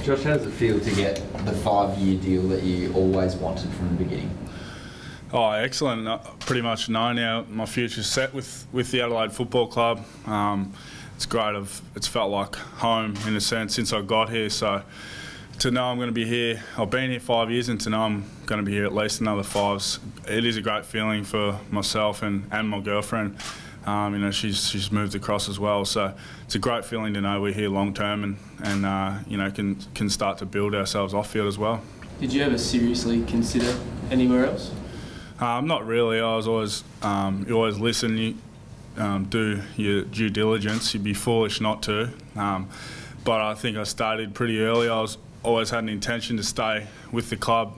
Josh, how does it feel to get the 5-year deal that you always wanted from the beginning? Oh, excellent. Pretty much know now my future's set with the Adelaide Football Club. It's great. It's felt like home in a sense since I got here. So to know I'm going to be here, I've been here 5 years, and to know I'm going to be here at least another 5, it is a great feeling for myself and my girlfriend. She's moved across as well, so it's a great feeling to know we're here long term and can start to build ourselves off field as well. Did you ever seriously consider anywhere else? Not really. I was always you always listen. You do your due diligence. You'd be foolish not to. But I think I started pretty early. I always had an intention to stay with the club.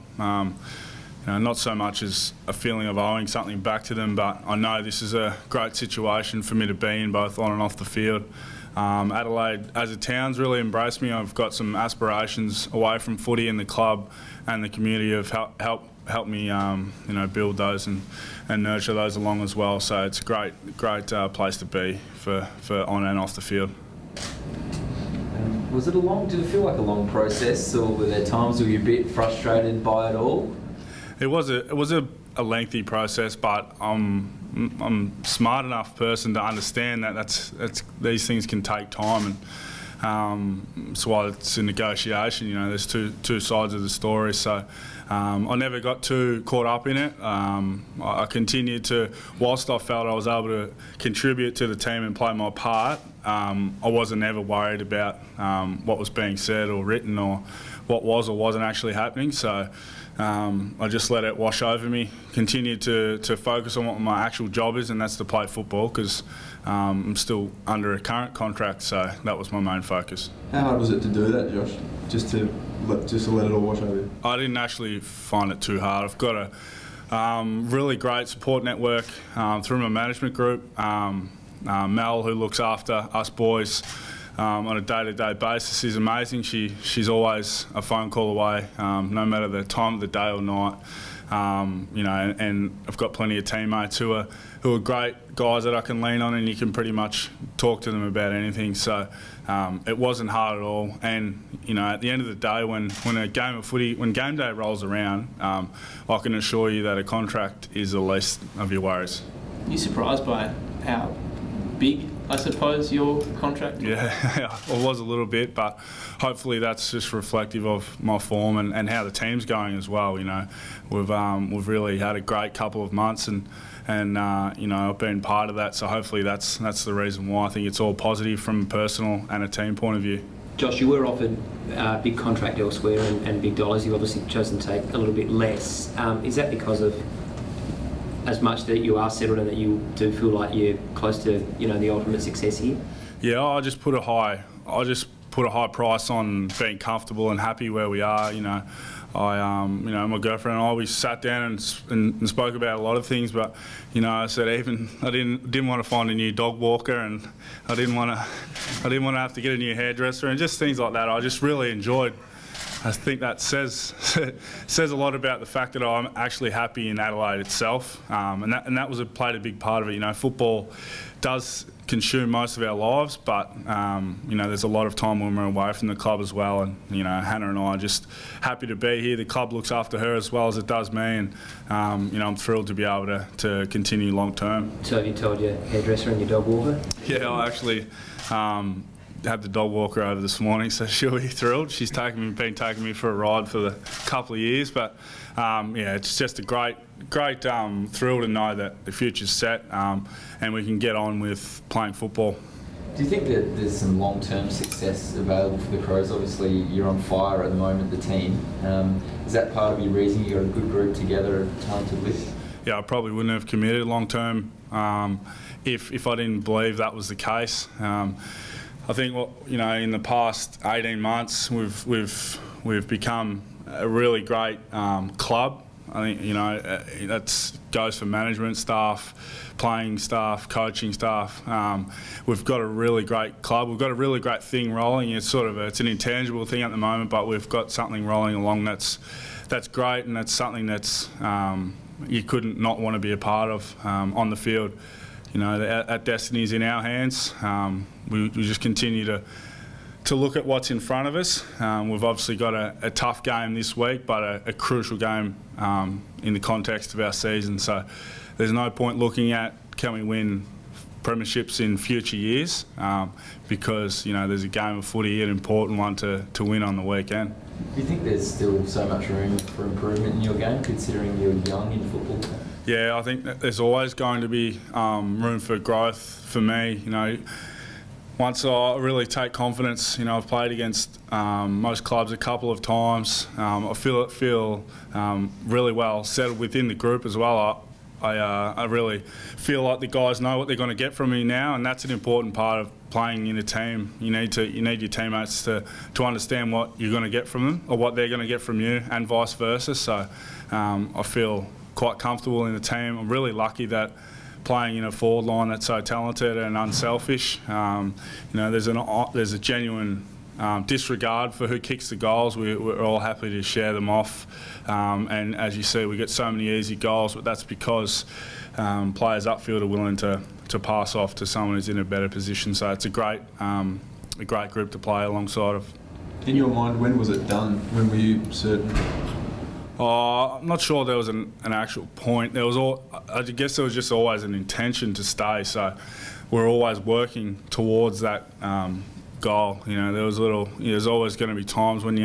Not so much as a feeling of owing something back to them, but I know this is a great situation for me to be in, both on and off the field. Adelaide as a town's really embraced me. I've got some aspirations away from footy, and the club and the community have helped me build those and nurture those along as well. So it's a great place to be for on and off the field. Did it feel like a long process, or were there times where you were a bit frustrated by it all? It was a lengthy process, but I'm a smart enough person to understand that these things can take time, and that's why it's a negotiation. There's two sides of the story. So I never got too caught up in it. I continued to, whilst I felt I was able to contribute to the team and play my part, I wasn't ever worried about what was being said or written or what was or wasn't actually happening. So I just let it wash over me, continued to focus on what my actual job is, and that's to play football, because I'm still under a current contract, so that was my main focus. How hard was it to do that, Josh? Just to let it all wash over you? I didn't actually find it too hard. I've got a really great support network through my management group. Mel, who looks after us boys on a day-to-day basis, is amazing. She's always a phone call away, no matter the time of the day or night. And I've got plenty of teammates who are great guys that I can lean on, and you can pretty much talk to them about anything. So it wasn't hard at all. And at the end of the day, when a game of footy, when game day rolls around, I can assure you that a contract is the least of your worries. Are you surprised by how big, I suppose, your contract? Yeah, it was a little bit, but hopefully that's just reflective of my form and how the team's going as well. We've really had a great couple of months, and I've been part of that. So hopefully that's the reason why. I think it's all positive from a personal and a team point of view. Josh, you were offered a big contract elsewhere and big dollars. You've obviously chosen to take a little bit less. Is that because of as much that you are settled and that you do feel like you're close to the ultimate success here? Yeah, I just put a high price on being comfortable and happy where we are. My girlfriend and I, we sat down and spoke about a lot of things, but I said I didn't want to find a new dog walker, and I didn't want to have to get a new hairdresser, and just things like that. I just really enjoyed. I think that says a lot about the fact that I'm actually happy in Adelaide itself, and that played a big part of it. Football does consume most of our lives, but there's a lot of time when we're away from the club as well. And Hannah and I are just happy to be here. The club looks after her as well as it does me, and I'm thrilled to be able to continue long term. So have you told your hairdresser and your dog walker? Yeah, I actually had the dog walker over this morning, so she'll be thrilled. She's been taking me for a ride for the couple of years, but it's just a great thrill to know that the future's set, and we can get on with playing football. Do you think that there's some long-term success available for the Crows? Obviously, you're on fire at the moment, the team. Is that part of your reason you got a good group together, a talented list? Yeah, I probably wouldn't have committed long-term if I didn't believe that was the case. I think in the past 18 months we've become a really great club. I think that goes for management staff, playing staff, coaching staff. We've got a really great club. We've got a really great thing rolling. It's an intangible thing at the moment, but we've got something rolling along that's great, and that's something that's you couldn't not want to be a part of on the field. That destiny's in our hands. We just continue to look at what's in front of us. We've obviously got a tough game this week, but a crucial game in the context of our season. So there's no point looking at can we win premierships in future years, because there's a game of footy, an important one to win on the weekend. Do you think there's still so much room for improvement in your game, considering you're young in football? Yeah, I think that there's always going to be room for growth for me. Once I really take confidence, I've played against most clubs a couple of times. I feel really well settled within the group as well. I really feel like the guys know what they're going to get from me now, and that's an important part of playing in a team. You need your teammates to understand what you're going to get from them or what they're going to get from you, and vice versa. So I feel quite comfortable in the team. I'm really lucky that playing in a forward line that's so talented and unselfish. There's a genuine disregard for who kicks the goals. We're all happy to share them off, and as you see, we get so many easy goals, but that's because players upfield are willing to pass off to someone who's in a better position. So it's a great group to play alongside of. In your mind, when was it done? When were you certain? I'm not sure there was an actual point. I guess there was just always an intention to stay. So we're always working towards that goal. There's always going to be times when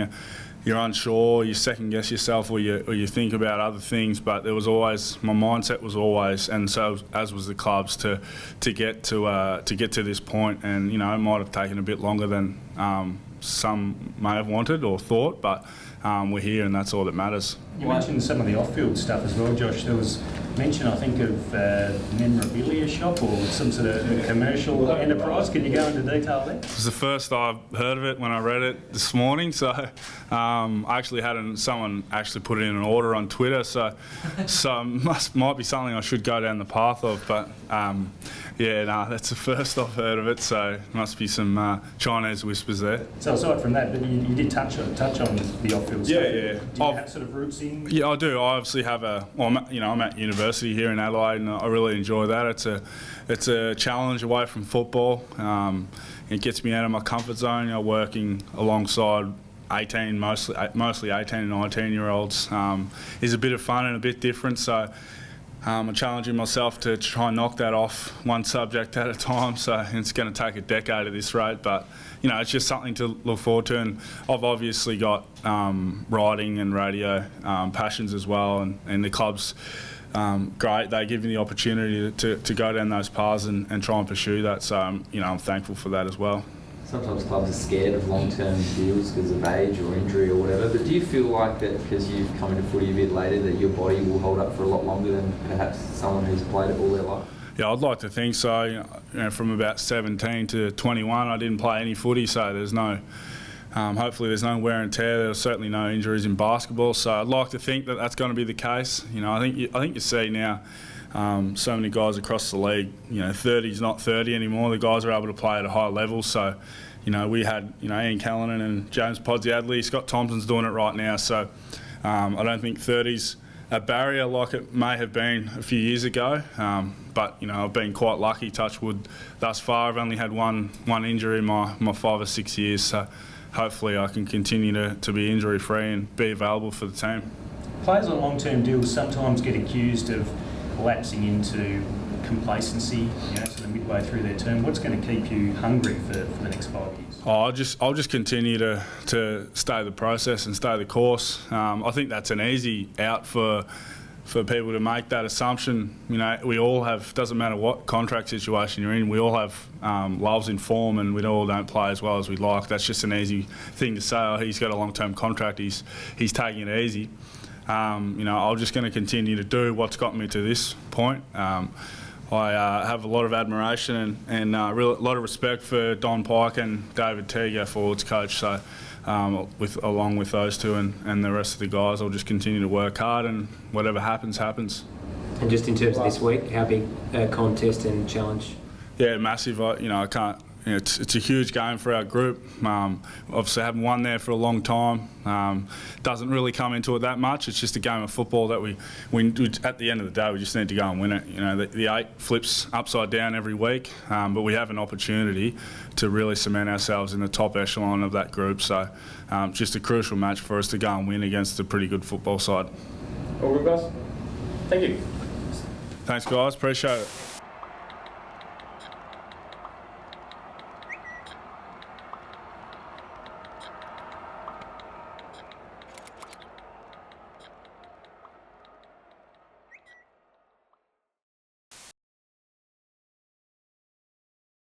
you're unsure, you second guess yourself, or you think about other things. But there was always, my mindset was always, and so as was the club's, to get to this point. And it might have taken a bit longer than some may have wanted or thought, but we're here, and that's all that matters. You mentioned some of the off-field stuff as well, Josh. There was mention, I think, of memorabilia shop or some sort of commercial enterprise. Can you go into detail there? It was the first I've heard of it when I read it this morning. So I actually had someone actually put it in an order on Twitter. So might be something I should go down the path of. But that's the first I've heard of it. So must be some Chinese whispers there. So aside from that, but you did touch on the off-field stuff. Yeah. Do you have sort of roots in? Yeah, I do. I obviously have I'm at university here in Adelaide, and I really enjoy that. It's a challenge away from football. It gets me out of my comfort zone. Working alongside mostly 18 and 19-year-olds is a bit of fun and a bit different. So I'm challenging myself to try and knock that off one subject at a time. So it's going to take a decade at this rate, but it's just something to look forward to. And I've obviously got writing and radio passions as well, and the club's great. They give me the opportunity to go down those paths and try and pursue that. So I'm thankful for that as well. Sometimes clubs are scared of long-term deals because of age or injury or whatever, but do you feel like that because you've come into footy a bit later that your body will hold up for a lot longer than perhaps someone who's played it all their life? Yeah, I'd like to think so. From about 17 to 21, I didn't play any footy, so there's no, hopefully there's no wear and tear. There's certainly no injuries in basketball, so I'd like to think that that's going to be the case. I think you see now so many guys across the league. 30's not 30 anymore. The guys are able to play at a high level. So, we had Ian Callanan and James Podsiadly. Scott Thompson's doing it right now. So, I don't think 30's a barrier like it may have been a few years ago. But I've been quite lucky, touch wood, thus far. I've only had one injury in my 5 or 6 years. So, hopefully, I can continue to be injury free and be available for the team. Players on long-term deals sometimes get accused of lapsing into complacency, sort of midway through their term. What's going to keep you hungry for the next 5 years? I'll just continue to stay the process and stay the course. I think that's an easy out for people to make that assumption. We all have, doesn't matter what contract situation you're in, we all have lulls in form, and we all don't play as well as we'd like. That's just an easy thing to say. Oh, he's got a long-term contract, he's taking it easy. I'm just going to continue to do what's got me to this point. I have a lot of admiration and a lot of respect for Don Pike and David Teague, our forwards coach. So, along with those two and the rest of the guys, I'll just continue to work hard, and whatever happens, happens. And just in terms of this week, how big a contest and challenge? Yeah, massive. I can't it's a huge game for our group. Obviously, haven't won there for a long time. Doesn't really come into it that much. It's just a game of football that we at the end of the day, we just need to go and win it. You know, the 8 flips upside down every week, but we have an opportunity to really cement ourselves in the top echelon of that group. So, just a crucial match for us to go and win against a pretty good football side. All good, guys. Thank you. Thanks, guys. Appreciate it.